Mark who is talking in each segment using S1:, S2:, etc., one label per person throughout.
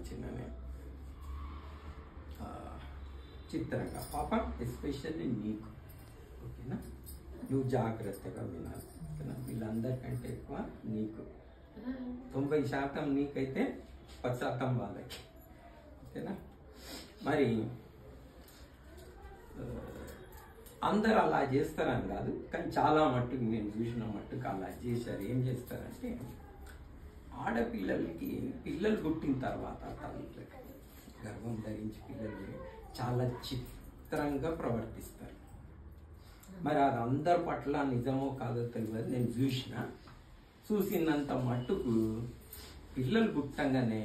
S1: ఇచ్చిన నేను చిత్రంగా పాప, ఎస్పెషల్లీ నీకు, ఓకేనా? నువ్వు జాగ్రత్తగా వినాలి, ఓకేనా? వీళ్ళందరికంటే ఎక్కువ నీకు, 90% నీకైతే 10% వాళ్ళకి, ఓకేనా? మరి అందరు అలా చేస్తారని కాదు, కానీ చాలా మట్టుకు నేను చూసిన మట్టుకు అలా చేశారు. ఏం చేస్తారంటే ఆడపిల్లలకి పిల్లలు పుట్టిన తర్వాత తల్లికి గర్భం ధరించి పిల్లలు చాలా చిత్రంగా ప్రవర్తిస్తారు. మరి అది అందరి పట్ల నిజమో కాదో తెలియదు, నేను చూసినంత మట్టుకు పిల్లలు పుట్టంగానే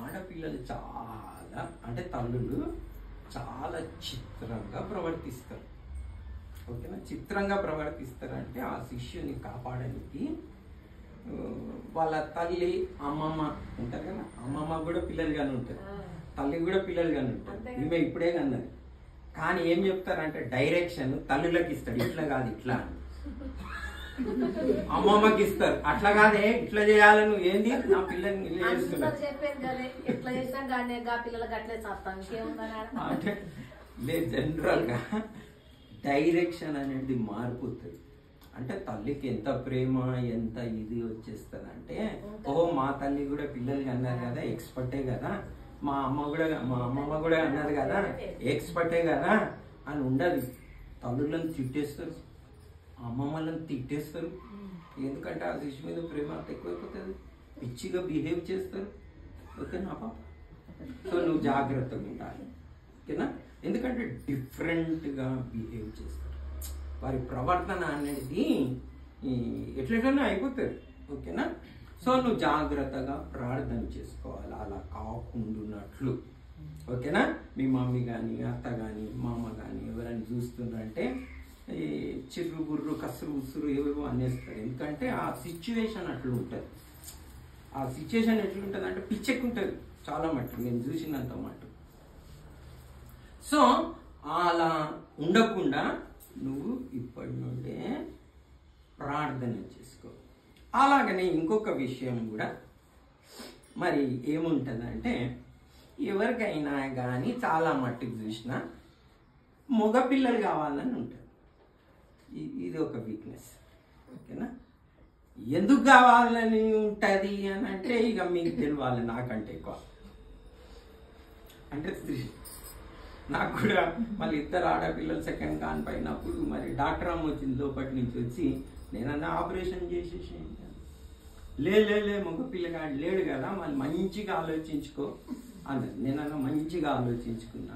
S1: ఆడపిల్లలు చాలా, అంటే తల్లులు చాలా చిత్రంగా ప్రవర్తిస్తారు, ఓకేనా? చిత్రంగా ప్రవర్తిస్తారంటే ఆ శిష్యుని కాపాడడానికి వాళ్ళ తల్లి అమ్మమ్మ ఉంటారు కదా, అమ్మమ్మ కూడా పిల్లలు కానీ ఉంటారు, తల్లి కూడా పిల్లలు కానీ ఉంటారు. ఈమె ఇప్పుడే కన్నది, కానీ ఏం చెప్తారంటే డైరెక్షన్ తల్లులకు ఇస్తాడు, ఇట్లా కాదు ఇట్లా అని. అమ్మమ్మకి ఇస్తారు, అట్లా కాదే ఇట్లా చేయాలని, ఏంది నా పిల్లల్ని అంటే లేదు. జనరల్ గా డైరెక్షన్ అనేది మారిపోతుంది. అంటే తల్లికి ఎంత ప్రేమ ఎంత ఇది వచ్చేస్తుంది అంటే, ఓహో మా తల్లి కూడా పిల్లలకి అన్నారు కదా, ఎక్స్పర్టే కదా, మా అమ్మమ్మ కూడా అన్నది కదా, ఎక్స్పర్టే కదా అని ఉండదు. తల్లులను తిట్టేస్తారు, అమ్మమ్మలను తిట్టేస్తారు. ఎందుకంటే ఆ శిశు మీద ప్రేమ అంత ఎక్కువైపోతుంది, పిచ్చిగా బిహేవ్ చేస్తారు, ఓకేనా పాప? సో నువ్వు జాగ్రత్తగా ఉండాలి, ఓకేనా? ఎందుకంటే డిఫరెంట్గా బిహేవ్ చేస్తారు, వారి ప్రవర్తన అనేది ఎట్లెట్లనే అయిపోతుంది, ఓకేనా? సో నువ్వు జాగ్రత్తగా ప్రార్థన చేసుకోవాలి అలా కాకుండాన్నట్లు, ఓకేనా? మీ మమ్మీ కానీ అత్త కానీ మామ కానీ ఎవరైనా చూస్తున్నారంటే ఈ చిర్రు బుర్రు కసురు ఉసురు ఏవేవో అనేస్తారు. ఎందుకంటే ఆ సిచ్యువేషన్ అట్లా ఉంటుంది. ఆ సిచ్యువేషన్ ఎట్లుంటుంది అంటే పిచ్చెక్కుంటుంది చాలా మట్టు, నేను చూసినంత మట్టు. సో అలా ఉండకుండా నువ్వు ఇప్పటి నుండే ప్రార్థన చేసుకో. అలాగనే ఇంకొక విషయం కూడా మరి ఏముంటుందంటే, ఎవరికైనా కానీ చాలా మట్టుకు చూసినా మగపిల్లలు కావాలని ఉంటుంది. ఇది ఒక వీక్నెస్, ఓకేనా? ఎందుకు కావాలని ఉంటుంది అని అంటే ఇక మీకు తెలియాలి నాకంటే ఎక్కువ. అంటే నాకు కూడా మళ్ళీ ఇద్దరు ఆడపిల్లలు సెకండ్ కానిపోయినప్పుడు మరి డాక్టర్ అమ్మ వచ్చింది లోపటి నుంచి వచ్చి, నేనన్నా ఆపరేషన్ చేసేసి, లే మగ పిల్లగాడు లేడు కదా, మళ్ళీ మంచిగా ఆలోచించుకో అన్నది. నేనన్నా మంచిగా ఆలోచించుకున్నా,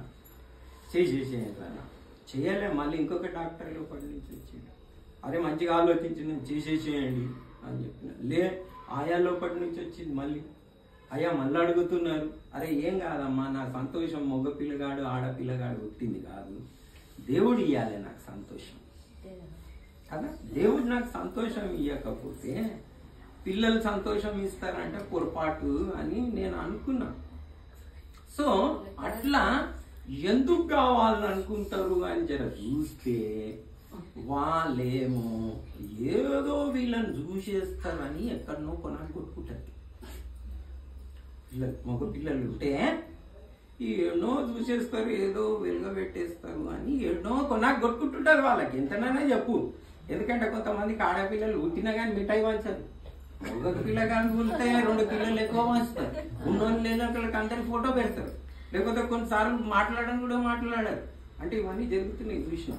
S1: చేసేసేయాలన్నా చేయలే. మళ్ళీ ఇంకొక డాక్టర్ లోపటి నుంచి వచ్చింది, అదే మంచిగా ఆలోచించి నేను చేసేసేయండి అని చెప్పిన. ఆయా లోపటి నుంచి వచ్చింది మళ్ళీ, అయ్యా మళ్ళీ అడుగుతున్నారు, అరే ఏం కాదమ్మా నా సంతోషం మగ పిల్లగాడు ఆడపిల్లగాడు పుట్టింది కాదు, దేవుడు ఇవ్వాలి నాకు సంతోషం కదా. దేవుడు నాకు సంతోషం ఇవ్వకపోతే పిల్లలు సంతోషం ఇస్తారంటే పొరపాటు అని నేను అనుకున్నా. సో అట్లా ఎందుకు కావాలని అనుకుంటారు అని జర చూస్తే వాళ్ళేమో ఏదో వీళ్ళని చూసేస్తారని ఎక్కడనో కొనాలి కొట్టుకుంటారు. మగ పిల్లలు ఉంటే ఎన్నో చూసేస్తారు, ఏదో వెలుగబెట్టేస్తారు అని ఎన్నో కొనాకు కొట్టుకుంటుంటారు. వాళ్ళకి ఎంతనైనా చెప్పు, ఎందుకంటే కొంతమందికి ఆడపిల్లలు పుట్టినా కానీ మిఠాయి వంచారు, ఒక పిల్లగాని పులితే 2 పిల్లలు ఎక్కువ వంచుతారు, ఉన్నోళ్ళు లేని వాళ్ళకి అందరికి ఫోటో పెడతారు, లేకపోతే కొన్నిసార్లు మాట్లాడడం కూడా మాట్లాడారు. అంటే ఇవన్నీ జరుగుతున్నాయి చూసిన.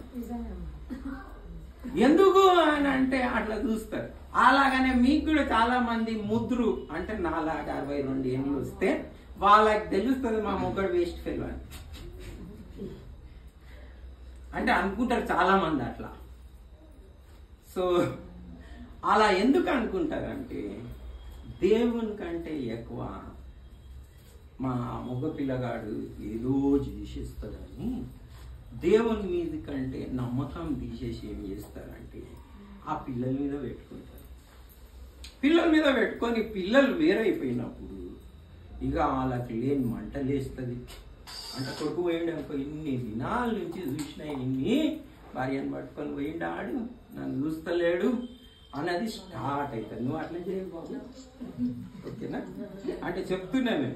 S1: ఎందుకు అని అంటే అట్లా చూస్తారు. అలాగనే మీకు కూడా చాలా మంది ముద్రు అంటే నాలాగా 62 ఏళ్ళు వస్తే వాళ్ళకి తెలుస్తుంది మా మొగ్గడు వేస్ట్ ఫెయిల్ అని అంటే అనుకుంటారు చాలా మంది అట్లా. సో అలా ఎందుకు అనుకుంటారంటే దేవుని కంటే ఎక్కువ మా మగ పిల్లగాడు ఏదో చేసేస్తాడని దేవుని మీద కంటే నమ్మకం తీసేసి ఏం చేస్తారంటే ఆ పిల్లల మీద పెట్టుకుంటారు. పిల్లల మీద పెట్టుకొని పిల్లలు వేరైపోయినప్పుడు ఇక వాళ్ళకి లేని మంటలేస్తుంది. అంటే కొడుకు పోయిండు ఇన్ని దినాల నుంచి చూసినా, ఇన్ని భార్యను పట్టుకొని పోయిండాడు, నన్ను చూస్తలేడు అనేది స్టార్ట్ అవుతుంది. నువ్వు అట్లా చేయ బాబు, ఓకేనా? అంటే చెప్తున్నాను,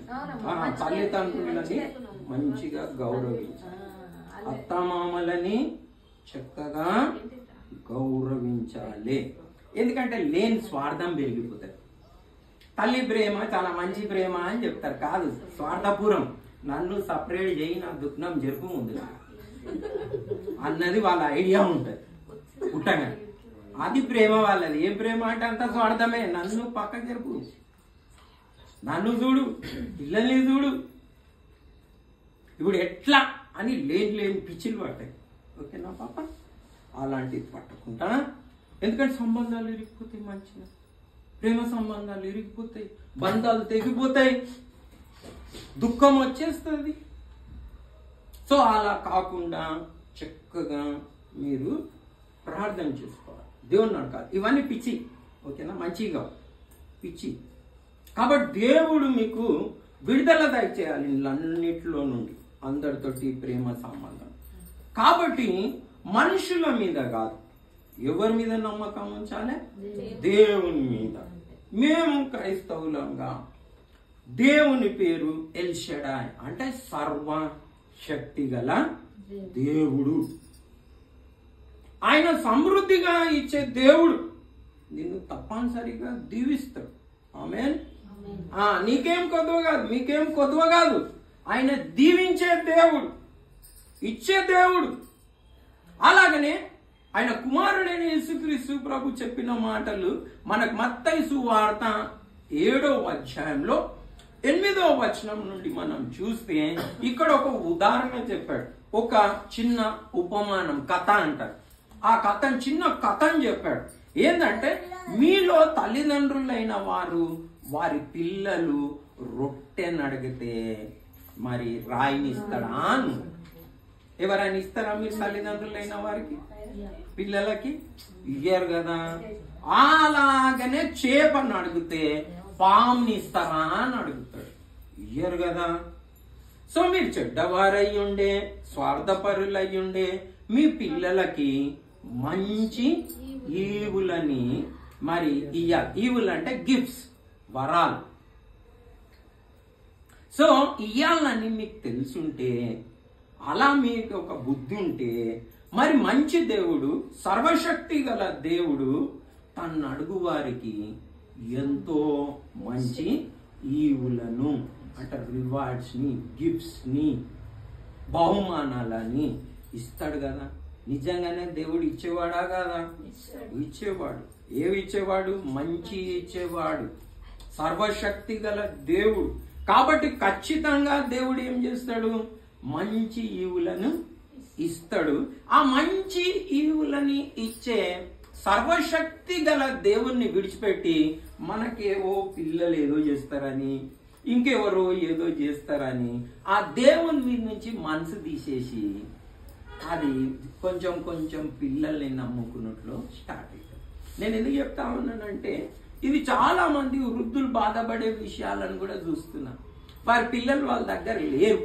S1: తల్లిదండ్రులని మంచిగా గౌరవించాలి, అత్తమామలని చక్కగా గౌరవించాలి. ఎందుకంటే లేని స్వార్థం పెరిగిపోతుంది. తల్లి ప్రేమ చాలా మంచి ప్రేమ అని చెప్తారు, కాదు స్వార్థపూరం. నన్ను సపరేట్ చేయి, నా దుఃఖం జరుపు ముందు అన్నది వాళ్ళ ఐడియా ఉంటుంది పుట్టగా. అది ప్రేమ వాళ్ళది. ఏం ప్రేమ అంటే అంత స్వార్థమే. నన్ను పక్కకు జరుపు, నన్ను చూడు, పిల్లల్ని చూడు. ఇప్పుడు ఎట్లా అని లేని పిచ్చిలు పడతాయి, ఓకేనా పాప? అలాంటిది పట్టకుండా, ఎందుకంటే సంబంధాలు ఇరిగిపోతాయి, మంచిగా ప్రేమ సంబంధాలు ఇరిగిపోతాయి, బంధాలు తెగిపోతాయి, దుఃఖం వచ్చేస్తుంది. సో అలా కాకుండా చక్కగా మీరు ప్రార్థన చేసుకోవాలి, దేవుణ్ణి అడగాలి. ఇవన్నీ పిచ్చి, ఓకేనా? మంచిగా పిచ్చి. కాబట్టి దేవుడు మీకు విడుదల దయచేయాలి అన్నిటిలో నుండి, అందరితోటి ప్రేమ సంబంధం. కాబట్టి మనుషుల మీద కాదు, ఎవరి మీద నమ్మకం ఉంచాలి? దేవుని మీద. మేము క్రైస్తవులంగా దేవుని పేరు ఎల్ షడాయ్, అంటే సర్వ శక్తి గల దేవుడు. ఆయన సమృద్ధిగా ఇచ్చే దేవుడు. నిన్ను తప్పనిసరిగా దీవిస్తాడు. ఆమేన్. నీకేం కొద్దువ కాదు, మీకేం కొద్దువ కాదు. ఆయన దీవించే దేవుడు, ఇచ్చే దేవుడు. అలాగనే ఆయన కుమారుడైన యేసుక్రీస్తు ప్రభు చెప్పిన మాటలు మనకు మత్తయి సువార్త 7వ అధ్యాయంలో 8వ వచనం నుండి మనం చూస్తే ఇక్కడ ఒక ఉదాహరణ చెప్పాడు. ఒక చిన్న ఉపమానం, కథ అంటారు. ఆ కథను, చిన్న కథను చెప్పాడు. ఏంటంటే, మీలో తల్లిదండ్రులైన వారు వారి పిల్లలు రొట్టెని అడిగితే మరి రాయిని ఇస్తాడా? ఎవరైనా ఇస్తారా మీరు తల్లిదండ్రులైన వారికి? పిల్లలకి ఇయ్యారు కదా. అలాగనే చేపను అడిగితే పాముని ఇస్తారా అని అడుగుతాడు, ఇయ్యరు కదా. సో మీరు చెడ్డవారయ్యుండే, స్వార్థపరులయ్యుండే మీ పిల్లలకి మంచి ఈవులని మరి ఇయ్యాలి. ఈవులు అంటే గిఫ్ట్స్, వరాలు. సో ఇయ్యాలని మీకు తెలుసుంటే, అలా మీకు ఒక బుద్ధి ఉంటే, మరి మంచి దేవుడు, సర్వశక్తి గల దేవుడు తన అడుగు వారికి ఎంతో మంచి ఈవులను అంటే రివార్డ్స్ ని, గిఫ్ట్స్ ని, బహుమానాలని ఇస్తాడు కదా. నిజంగానే దేవుడు ఇచ్చేవాడా కదా? ఇచ్చేవాడు. ఏవి ఇచ్చేవాడు? మంచి ఇచ్చేవాడు, సర్వశక్తి గల దేవుడు. కాబట్టి ఖచ్చితంగా దేవుడు ఏం చేస్తాడు? మంచి ఈవులను ఇస్తాడు. ఆ మంచి ఈవులని ఇచ్చే సర్వశక్తి గల దేవుణ్ణి విడిచిపెట్టి మనకేవో పిల్లలు ఏదో చేస్తారని, ఇంకెవరో ఏదో చేస్తారని ఆ దేవుని మీద నుంచి మనసు తీసేసి అది కొంచెం కొంచెం పిల్లల్ని నమ్ముకున్నట్లు స్టార్ట్ అవుతుంది. నేను ఎందుకు చెప్తా ఉన్నానంటే, ఇది చాలా మంది వృద్ధులు బాధపడే విషయాలను కూడా చూస్తున్నా. వారి పిల్లలు వాళ్ళ దగ్గర లేరు.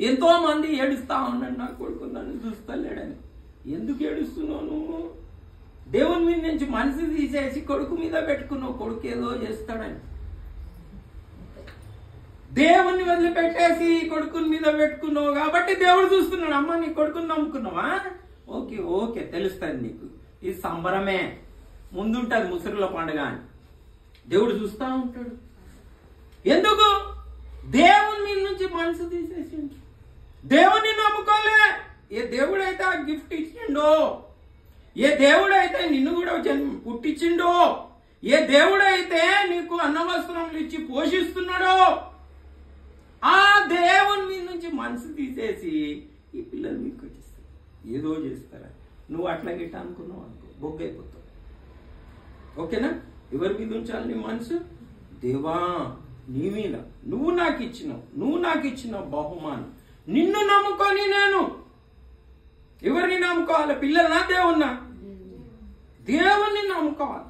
S1: ఎంతో మంది ఏడుస్తా ఉన్నాడు, నా కొడుకు నన్ను చూస్తలేడని. ఎందుకు ఏడుస్తున్నావు నువ్వు? దేవుని మీద నుంచి మనసు తీసేసి కొడుకు మీద పెట్టుకున్నావు, కొడుకు ఏదో చేస్తాడని. దేవుణ్ణి వదిలిపెట్టేసి కొడుకుని మీద పెట్టుకున్నావు కాబట్టి దేవుడు చూస్తున్నాడు. అమ్మ, నీ కొడుకుని నమ్ముకున్నావా? ఓకే ఓకే, తెలుస్తుంది నీకు. ఇది సంబరమే, ముందుంటది ముసురుల పండుగ అని దేవుడు చూస్తా ఉంటాడు. ఎందుకు? దేవుని మీద నుంచి మనసు తీసేసి దేవుణ్ణి నమ్ముకోలే. ఏ దేవుడైతే ఆ గిఫ్ట్ ఇచ్చిండో, ఏ దేవుడైతే నిన్ను కూడా పుట్టించిండో, ఏ దేవుడైతే నీకు అన్న వస్త్రములు ఇచ్చి పోషిస్తున్నాడో, ఆ దేవుని మీద నుంచి మనసు తీసేసి ఈ పిల్లలు మీకు వచ్చేస్తారు, ఏదో చేస్తారా. నువ్వు అట్లా గిట్ట అనుకున్నావు అనుకో, బొగ్గైపోతావు. ఓకేనా? ఎవరి మీద ఉంచాలి నీ మనసు? దేవా, నీ మీద. నువ్వు నాకు ఇచ్చిన బహుమానం. నిన్ను నమ్ముకొని నేను ఎవరిని నమ్ముకోవాలి? పిల్లలనా, దేవుణ్ణా? దేవుణ్ణి నమ్ముకోవాలి.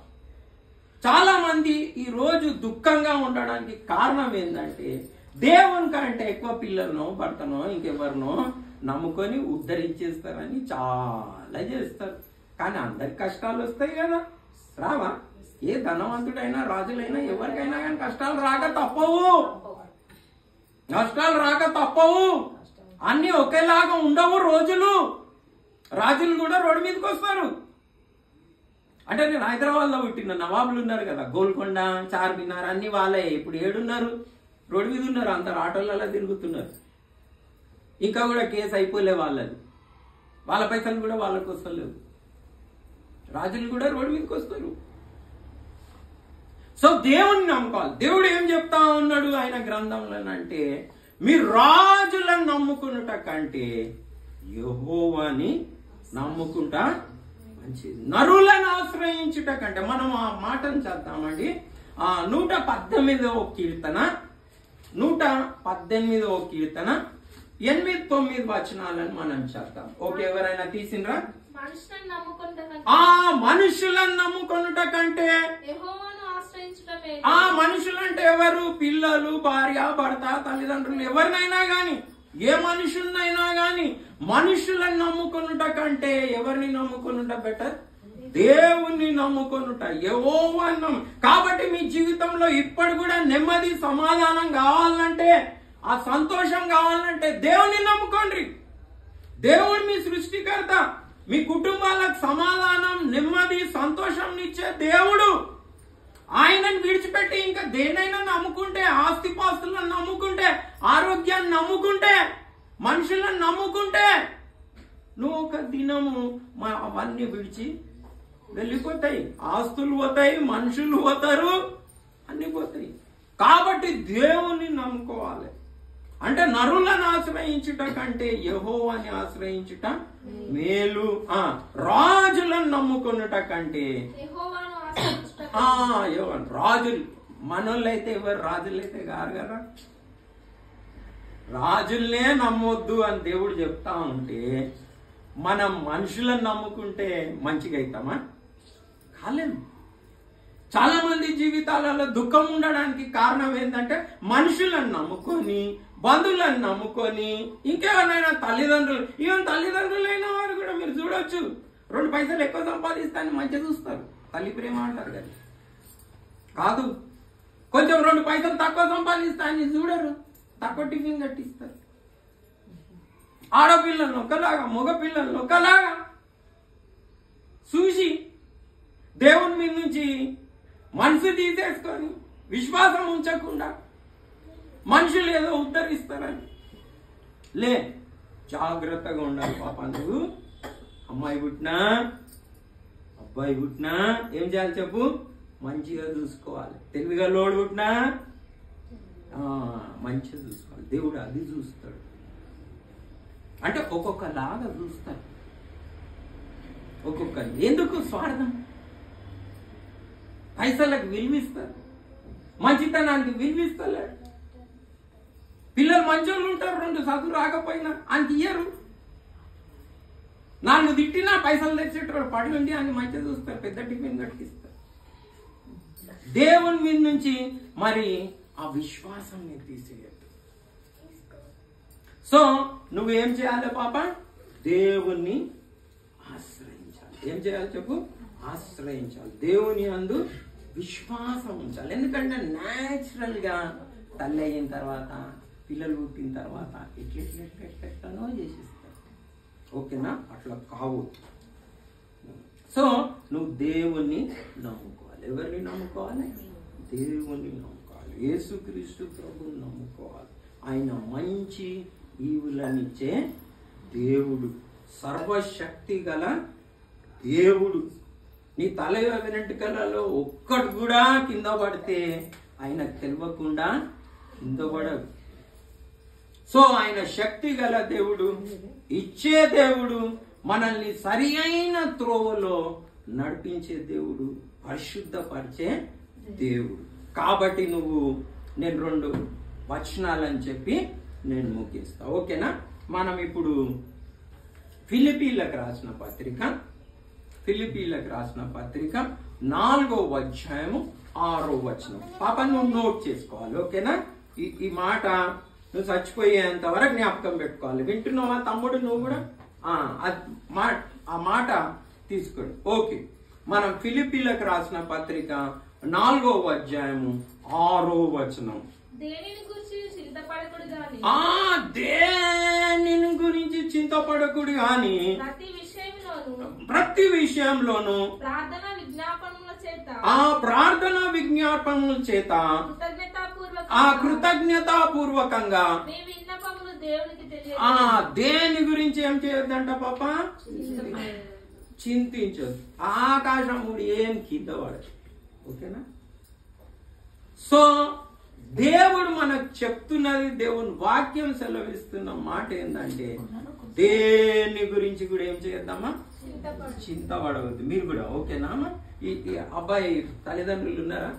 S1: చాలా మంది ఈ రోజు దుఃఖంగా ఉండడానికి కారణం ఏంటంటే, దేవుని కంటే ఎక్కువ పిల్లలను, భర్తనో, ఇంకెవరినో నమ్ముకొని ఉద్ధరించేస్తారని చాలా చేస్తారు. కానీ అందరికి కష్టాలు వస్తాయి కదా. రావా? ఏ ధనవంతుడైనా రాజులైనా ఎవరికైనా కానీ కష్టాలు రాక తప్పవు. కష్టాలు రాక తప్పవు. అన్ని ఒకేలాగా ఉండవు రోజులు. రాజులు కూడా రోడ్డు మీదకి వస్తారు. అంటే నేను హైదరాబాద్లో పుట్టిన నవాబులు ఉన్నారు కదా, గోల్కొండ, చార్మినార్ అన్ని వాళ్ళే. ఇప్పుడు ఏడున్నారు? రోడ్డు మీద ఉన్నారు. అందరు ఆటోలలో తిరుగుతున్నారు. ఇంకా కూడా కేసు అయిపోలే వాళ్ళది. వాళ్ళ పైసలు కూడా వాళ్ళకి వస్తలేవు. రాజులు కూడా రోడ్డు మీదకి వస్తారు. సో దేవుణ్ణి నమ్ముకోవాలి. దేవుడు ఏం చెప్తా ఉన్నాడు ఆయన గ్రంథంలో అంటే, మీరు రాజులను నమ్ముకున్నట కంటే యెహోవాని నమ్ముకుంటా మంచిది. నరులను ఆశ్రయించుట కంటే. మనం ఆ మాటను చేద్దామండి. 118వ కీర్తన 118వ కీర్తన 8-9 వచనాలను మనం చేద్దాం. ఓకే, ఎవరైనా తీసిండ్రా? మనుషులను నమ్ముకొనుట కంటే. మనుషులంటే ఎవరు? పిల్లలు, భార్య, భర్త, తల్లిదండ్రులు, ఎవరినైనా గాని, ఏ మనుషులనైనా గాని మనుషులను నమ్ముకొనుట కంటే ఎవరిని నమ్ముకొనుట బెటర్? దేవుణ్ణి నమ్ముకొనుట, యెహోవాను. కాబట్టి మీ జీవితంలో ఇప్పటి కూడా నెమ్మది, సమాధానం కావాలంటే, ఆ సంతోషం కావాలంటే దేవుణ్ణి నమ్ముకోండి. దేవుడు మీ సృష్టికర్త. మీ కుటుంబాలకు సమాధానం, నెమ్మది, సంతోషం ఇచ్చే దేవుడు. ఆయనను విడిచిపెట్టి ఇంకా దేనైనా నమ్ముకుంటే, ఆస్తిపాస్తులను నమ్ముకుంటే, ఆరోగ్యాన్ని నమ్ముకుంటే, మనుషులను నమ్ముకుంటే, నువ్వు ఒక దినము అవన్నీ విడిచి వెళ్ళిపోతాయి. ఆస్తులు పోతాయి, మనుషులు పోతారు, అన్ని పోతాయి. కాబట్టి దేవుణ్ణి నమ్ముకోవాలి. అంటే నరులను ఆశ్రయించుట కంటే యెహోవాని ఆశ్రయించుట మేలు. రాజులను నమ్ముకున్నట కంటే రాజులు, మనోళ్ళైతే ఎవరు రాజులైతే కారు కదా. రాజుల్నే నమ్మొద్దు అని దేవుడు చెప్తా ఉంటే, మనం మనుషులను నమ్ముకుంటే మంచిగా అవుతామా? కాలేము. చాలా మంది జీవితాలలో దుఃఖం ఉండడానికి కారణం ఏంటంటే, మనుషులను నమ్ముకొని, బంధువులను నమ్ముకొని, ఇంకెవరినైనా తల్లిదండ్రులు, ఈవెన్ తల్లిదండ్రులైన వారు కూడా మీరు చూడొచ్చు, 2 పైసలు ఎక్కువ సంపాదిస్తాను మంచిగా చూస్తారు. తల్లి ప్రేమ అంటారు కదా, కాదు. కొంచెం 2 పైసలు తక్కువ సంపాదిస్తాను చూడరు, తక్కువ టిఫిన్ కట్టిస్తారు. ఆడపిల్లలను ఒకలాగా, మగ పిల్లలను ఒకలాగా చూసి దేవుని మీద నుంచి మనసు తీసేసుకొని, విశ్వాసం ఉంచకుండా మనుషులు ఏదో ఉద్ధరిస్తారని. లే, జాగ్రత్తగా ఉండాలి పాప. నువ్వు అమ్మాయి పుట్టినా అబ్బాయి పుట్టినా ఏం చేయాలి చెప్పు? మంచిగా చూసుకోవాలి. తెలివిగా లోడు పుట్టినా మంచిగా చూసుకోవాలి. దేవుడు అది చూస్తాడు. అంటే ఒక్కొక్కలాగా చూస్తాడు. ఒక్కొక్క ఎందుకు స్వార్థం? పైసలకు విలువిస్తారు, మంచితనానికి విలువిస్తలేడు. పిల్లలు మంచోళ్ళు ఉంటారు, 2 చదువు రాకపోయినా అంత ఇయ్యరు. 4 తిట్టినా పైసలు తెచ్చేటప్పుడు పడుండి అని మంచిగా చూస్తారు, పెద్ద టిఫిన్ కట్టిస్తారు. దేవుని మీద నుంచి మరి ఆ విశ్వాసం తీసేయద్దు. సో నువ్వేం చేయాలి పాప? దేవుణ్ణి ఆశ్రయించాలి. ఏం చేయాలి చెప్పు? ఆశ్రయించాలి. దేవుని యందు విశ్వాసం ఉంచాలి. ఎందుకంటే న్యాచురల్ గా తల్లి అయిన తర్వాత, పిల్లలు పుట్టిన తర్వాత ఎట్లెట్లెట్లెట్లెట్లనో చేసేస్తారు. ఓకేనా? అట్లా కావు. సో నువ్వు దేవుణ్ణి నమ్ముకోవాలి. ఎవరిని నమ్ముకోవాలి? దేవుణ్ణి నమ్ముకోవాలి. యేసుక్రీస్తు ప్రభువుని నమ్ముకోవాలి. ఆయన మంచి ఈవులనిచ్చే దేవుడు, సర్వశక్తి గల దేవుడు. నీ తల వెంట్రుకలలో ఒక్కటి కూడా కింద పడితే ఆయనకు తెలియకుండా కింద పడదు. సో ఆయన శక్తి గల దేవుడు, ఇచ్చే దేవుడు, మనల్ని సరి అయిన త్రోవలో నడిపించే దేవుడు, పరిశుద్ధపరిచే దేవుడు. కాబట్టి నేను 2 వచనాలని చెప్పి నేను ముగిస్తా. ఓకేనా? మనం ఇప్పుడు ఫిలిప్పీలకు రాసిన పత్రిక 4వ అధ్యాయము 6వ వచనం. పాప నువ్వు నోట్ చేసుకోవాలి. ఓకేనా? ఈ మాట నువ్వు చచ్చిపోయేంత వరకు జ్ఞాపకం పెట్టుకోవాలి. వింటున్నావా తమ్ముడు? నువ్వు కూడా ఆ మాట తీసుకోండి. ఓకే, మనం ఫిలిప్పీలకు రాసిన పత్రిక 4వ అధ్యాయము 6వ వచనం.
S2: దేనిని గురించి చింతపడకుడు
S1: గాని ప్రతి విషయంలోను ప్రార్థన విజ్ఞాపనముల చేత కృతజ్ఞతాపూర్వకంగా దేని గురించి ఏం చేయొద్దంట పాప? చింతించొద్దు. ఆకాశం కూడా ఏం కింద పడదు. ఓకేనా? సో దేవుడు మనకు చెప్తున్నది, దేవుని వాక్యం సెలవిస్తున్న మాట ఏంటంటే దేని గురించి కూడా ఏం చేద్దామా? చింతపడవద్దు. మీరు కూడా ఓకేనా? ఈ అబ్బాయి తల్లిదండ్రులు ఉన్నారా?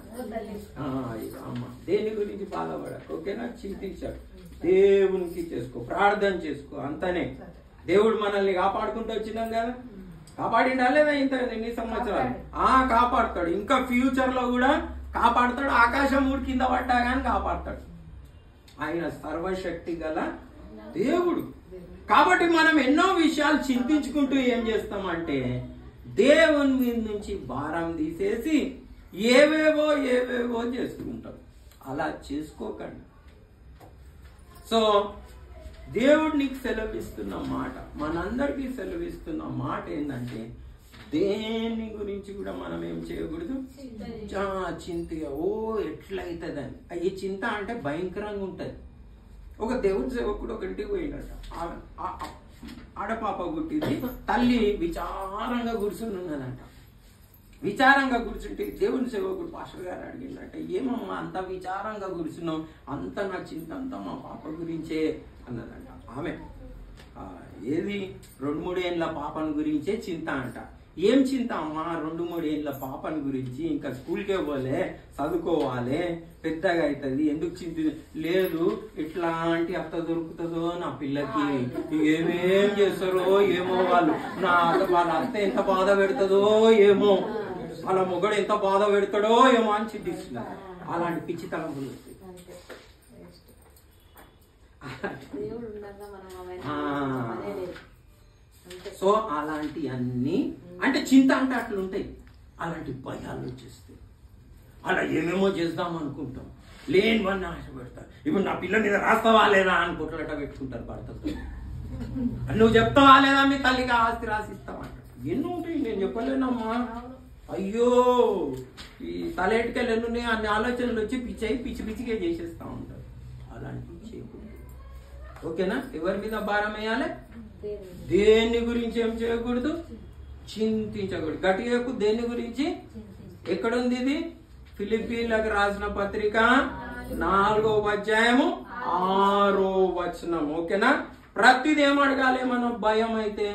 S1: అమ్మ దేని గురించి బాధపడక, ఓకేనా? చింతించాడు, దేవునికి చేసుకో, ప్రార్థన చేసుకో, అంతనే. దేవుడు మనల్ని కాపాడుకుంటూ వచ్చినాం కదా, కాపాడిండా లేదా ఇన్ని సంవత్సరాలు? కాపాడుతాడు, ఇంకా ఫ్యూచర్ లో కూడా కాపాడుతాడు. ఆకాశం ఊడి కింద పడ్డా కానీ కాపాడుతాడు. ఆయన సర్వశక్తి గల దేవుడు. కాబట్టి మనం ఎన్నో విషయాలు చింతించుకుంటూ ఏం చేస్తామంటే దేవుని మీద నుంచి భారం తీసేసి ఏవేవో చేసుకుంటాం. అలా చేసుకోకండి. సో దేవుడు నీకు సెలవిస్తున్న మాట, మనందరికీ సెలవిస్తున్న మాట ఏంటంటే దేని గురించి కూడా మనం ఏం చేయకూడదు? చింతగా ఎట్లయితుందని. ఈ చింత అంటే భయంకరంగా ఉంటుంది. ఒక దేవుడి సేవకుడు ఒక ఇంటికి పోయినట. ఆడపాప పుట్టింది. తల్లి విచారంగా కూర్చుని ఉన్నదంట. విచారంగా కూర్చుంటే దేవుని సేవకుడు పాస్టర్ గారు అడిగిందట, ఏమమ్మా అంత విచారంగా కూర్చున్నావు? అంత నా చింత అంతా మా పాప గురించే అన్నదంట. ఆమె ఏది 2-3 ఏళ్ళ పాపను గురించే చింత అంట. ఏం చింత అమ్మా? 2-3 ఏళ్ళ పాపని గురించి, ఇంకా స్కూల్కే పోలే, చదువుకోవాలి, పెద్దగా అవుతుంది, ఎందుకు చింత? లేదు, ఎట్లాంటి అత్త దొరుకుతుందో నా పిల్లకి, ఏమేం చేస్తారో ఏమో, వాళ్ళ అత్త ఎంత బాధ పెడుతుందో ఏమో, వాళ్ళ మొగడు ఎంత బాధ పెడతాడో ఏమో అని చింతిస్తున్నారు. అలాంటి పిచ్చి తలంపులు వస్తాయి. సో అలాంటి అన్ని అంటే చింత అంటే అట్లుంటాయి. అలాంటి భయాలు వచ్చేస్తాయి. అలా ఏమేమో చేద్దాం అనుకుంటాం, లేనివన్నీ ఆశ పెడతారు. ఇప్పుడు నా పిల్ల మీద రాస్తావా లేదా అని కొట్లాట పెట్టుకుంటారు భర్తతో. నువ్వు చెప్తావా లేదా మీ తల్లికి ఆస్తి రాసిస్తావంట. ఎన్నో ఉంటాయి, నేను చెప్పలేనమ్మా. అయ్యో, ఈ తలెట్టుకెళ్ళి ఎన్నున్నాయి అన్ని ఆలోచనలు వచ్చి పిచ్చిగా చేసేస్తా ఉంటారు. అలాంటివి చేయకూడదు. ఓకేనా? ఎవరి మీద భారం వేయాలి? దేని గురించి ఏం చేయకూడదు? చింతించకూడదు. గట్టిగా దేని గురించి? ఎక్కడుంది ఇది? ఫిలిప్పీలకు రాసిన పత్రిక 4వ అధ్యాయము 6వ వచనం. ఓకేనా? ప్రతిది ఏం అడగాలి మనం? భయం అయితే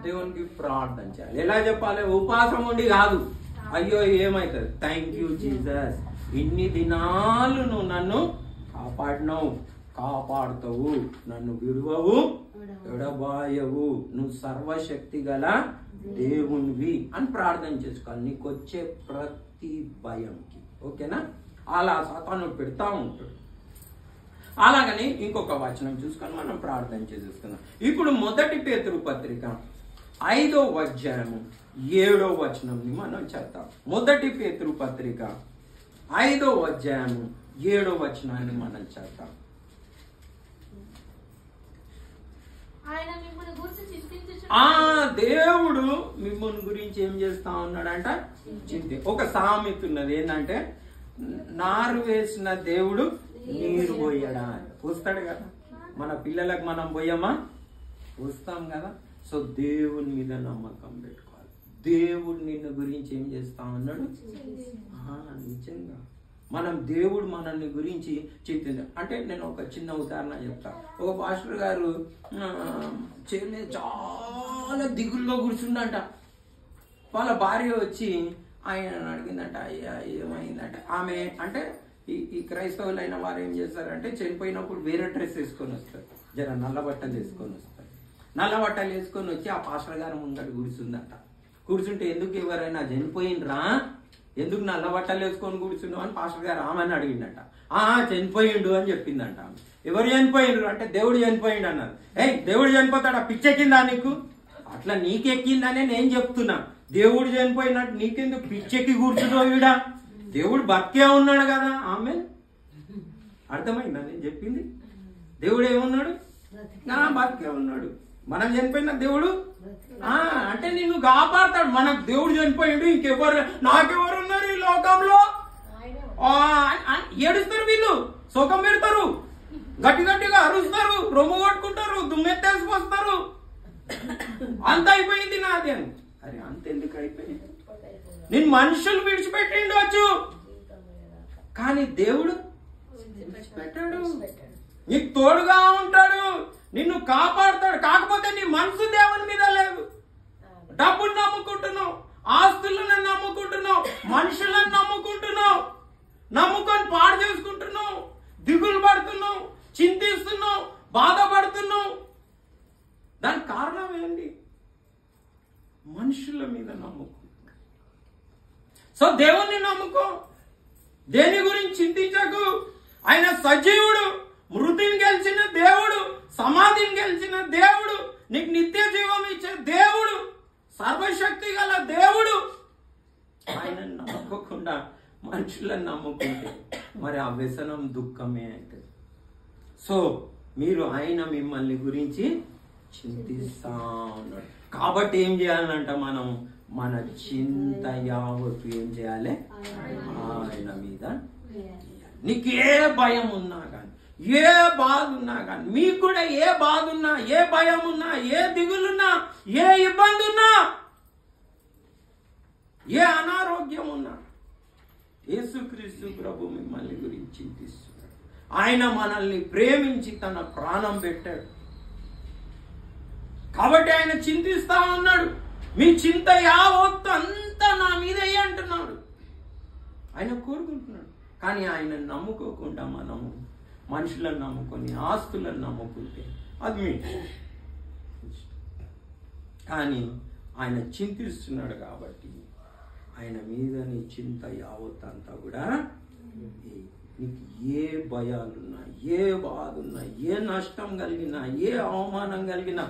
S1: దేవునికి ప్రార్థన చేయాలి. ఎలా చెప్పాలి? ఉపాసం ఉండి కాదు. అయ్యో ఏమైతుంది, థ్యాంక్ యూ జీసస్, ఇన్ని దినాలు నువ్వు నన్ను కాపాడినావు, కాపాడుతావు, నన్ను విడువవు, ఎడబాయవు, నువ్వు సర్వశక్తి గల దేవునివి అని ప్రార్థన చేసుకోవాలి. నీకు వచ్చే ప్రతి భయంకి. ఓకేనా? అలా సాతాను పెడతా ఉంటాడు. అలాగని ఇంకొక వచనం చూసుకొని మనం ప్రార్థన చేసుకుందాం. ఇప్పుడు 1 పేతురు పత్రిక 5వ అధ్యాయము 7వ వచనంని మనం చదువుతాం. 1 పేతురు పత్రిక 5వ అధ్యాయము 7వ వచనాన్ని మనం చదువుతాం. దేవుడు మిమ్మల్ని గురించి ఏం చేస్తా ఉన్నాడంట? చింతి. ఒక సామెత ఉన్నది ఏంటంటే, నారు వేసిన దేవుడు నీరు పోయడా అని. పోస్తాడు కదా. మన పిల్లలకు మనం పోయమా? పోస్తాం కదా. సో దేవుని మీద నమ్మకం పెట్టుకోవాలి. దేవుడు నిన్ను గురించి ఏం చేస్తా ఉన్నాడు? నిజంగా మనం దేవుడు మనల్ని గురించి చింతించ. అంటే నేను ఒక చిన్న ఉదాహరణ చెప్తా. ఒక పాస్టర్ గారు చాలా దిగుల్లో కూర్చుండంట. వాళ్ళ భార్య వచ్చి ఆయన అడిగిందంట, అయ్యా ఏమైందంట. ఆమె అంటే ఈ క్రైస్తవులైన వారు ఏం చేస్తారంటే చనిపోయినప్పుడు వేరే డ్రెస్ వేసుకొని వస్తారు, జర నల్ల బట్టలు వేసుకొని వస్తారు. నల్ల బట్టలు వేసుకొని వచ్చి ఆ పాస్టర్ గారు ముంగట కూర్చుందంట. కూర్చుంటే ఎందుకు ఎవరైనా చనిపోయినరా, ఎందుకు నల్ల బట్టలు వేసుకొని కూర్చున్నావు అని పాస్టర్ గారు ఆమెను అడిగిండట. చనిపోయిండు అని చెప్పిందంట. ఎవరు చనిపోయిండ్రు అంటే దేవుడు చనిపోయిండు అన్నారు. దేవుడు చనిపోతాడా, పిచ్చెక్కిందా నీకు? అట్లా నీకెక్కిందనే నేను చెప్తున్నా. దేవుడు చనిపోయినట్టు నీకెందుకు పిచ్చెక్కి కూర్చున్నావు ఈడ? దేవుడు బతికే ఉన్నాడు కదా. ఆమె అర్థమైందా నేను చెప్పింది? దేవుడు ఏమున్నాడు? నా బతికే ఉన్నాడు. మనం చనిపోయిన దేవుడు అంటే నిన్ను కాపాడతాడు. మనకు దేవుడు చనిపోయాడు, ఇంకెవరు నాకెవరు ఉన్నారు ఈ లోకంలో? ఏడుస్తారు వీళ్ళు, శోకం పెడతారు, గట్టి గట్టిగా అరుస్తారు, రొమ్ము కొట్టుకుంటారు, దుమ్మెత్తేసిపోస్తారు. అంత అయిపోయింది నాది అని. అరే అంతెందుకు అయిపోయింది? నేను మనుషులు విడిచిపెట్టిండొచ్చు, కానీ దేవుడు పెట్టాడు. నీకు తోడుగా ఉంటాడు, నిన్ను కాపాడుతాడు. కాకపోతే నీ మనసు దేవుని మీద లేదు. డబ్బులు నమ్ముకుంటున్నావు, ఆస్తులను నమ్ముకుంటున్నావు, మనుషులను నమ్ముకుంటున్నావు, నమ్ముకొని పాడు చేసుకుంటున్నావు, దిగులు పడుతున్నావు, చింతిస్తున్నావు, బాధపడుతున్నావు. దానికి కారణం ఏంటి? మనుషుల మీద నమ్ముకో. సో దేవుణ్ణి నమ్ముకో, దేని గురించి చింతించకు. ఆయన సజీవుడు, మృతిని గెలిచిన దేవుడు, సమాధిని గెలిచిన దేవుడు, నీకు నిత్య జీవం ఇచ్చే దేవుడు, సర్వశక్తి గల దేవుడు. ఆయన నమ్మకుండా మనుషులను నమ్ముకుంటే మరి ఆ వ్యసనం దుఃఖమే అవుతుంది. సో మీరు ఆయన మిమ్మల్ని గురించి చింతిస్తా ఉన్నాడు. కాబట్టి ఏం చేయాలంట? మనం మన చింత యావత్తు ఏం చేయాలి? ఆయన మీద. నీకు ఏ భయం ఉన్నా కానీ, ఏ బాధ ఉన్నా కానీ, మీకు కూడా ఏ బాధ ఉన్నా, ఏ భయం ఉన్నా, ఏ దిగులున్నా, ఏ ఇబ్బంది ఉన్నా, ఏ అనారోగ్యం ఉన్నా, యేసుక్రీస్తు ప్రభు మిమ్మల్ని గురించి చింతిస్తున్నాడు. ఆయన మనల్ని ప్రేమించి తన ప్రాణం పెట్టాడు. కాబట్టి ఆయన చింతిస్తా ఉన్నాడు. మీ చింత యావత్తు అంతా నా మీదే అంటున్నాడు. ఆయన కోరుకుంటున్నాడు. కానీ ఆయన నమ్ముకోకుండా మనము మనుషులను నమ్ముకొని ఆస్తులను నమ్ముకుంటే అది మీ. కానీ ఆయన చింతిస్తున్నాడు కాబట్టి ఆయన మీద నీ చింత యావత్ అంతా కూడా. నీకు ఏ భయాలున్నా, ఏ బాధ ఉన్నా, ఏ నష్టం కలిగినా, ఏ అవమానం కలిగినా,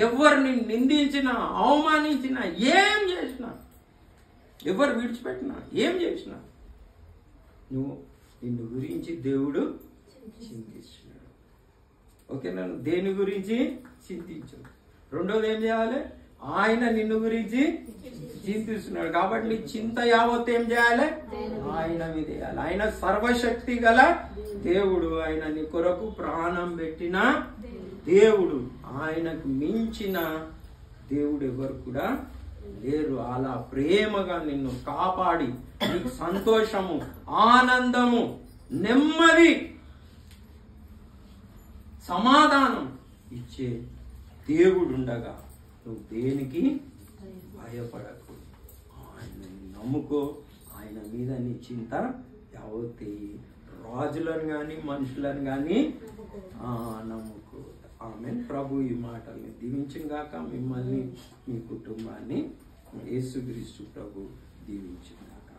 S1: ఎవరిని నిందించినా, అవమానించినా, ఏం చేసినా, ఎవరు విడిచిపెట్టినా, ఏం చేసినా, నువ్వు నిన్ను గురించి దేవుడు చింతిస్తున్నాడు. ఓకేనా? దేని గురించి చింతించు. రెండోది ఏం చేయాలి? ఆయన నిన్ను గురించి చింతిస్తున్నాడు కాబట్టి నీ చింత యావత్ ఏం చేయాలి? ఆయన మీద వేయాలి. ఆయన సర్వశక్తి గల దేవుడు, ఆయన నీ కొరకు ప్రాణం పెట్టిన దేవుడు. ఆయనకు మించిన దేవుడు ఎవరు కూడా లేరు. అలా ప్రేమగా నిన్ను కాపాడి నీకు సంతోషము, ఆనందము, నెమ్మది, సమాధానం ఇచ్చే దేవుడు ఉండగా నువ్వు దేనికి భయపడకు. ఆయన నమ్ముకో. ఆయన మీద నీ చింత యావత్తి. రాజులను కానీ మనుషులను కానీ నమ్ముకో. ఆమేన్. ప్రభు ఈ మాటల్ని దీవించుగాక. మిమ్మల్ని, మీ కుటుంబాన్ని యేసుక్రీస్తు ప్రభు దీవించుగాక.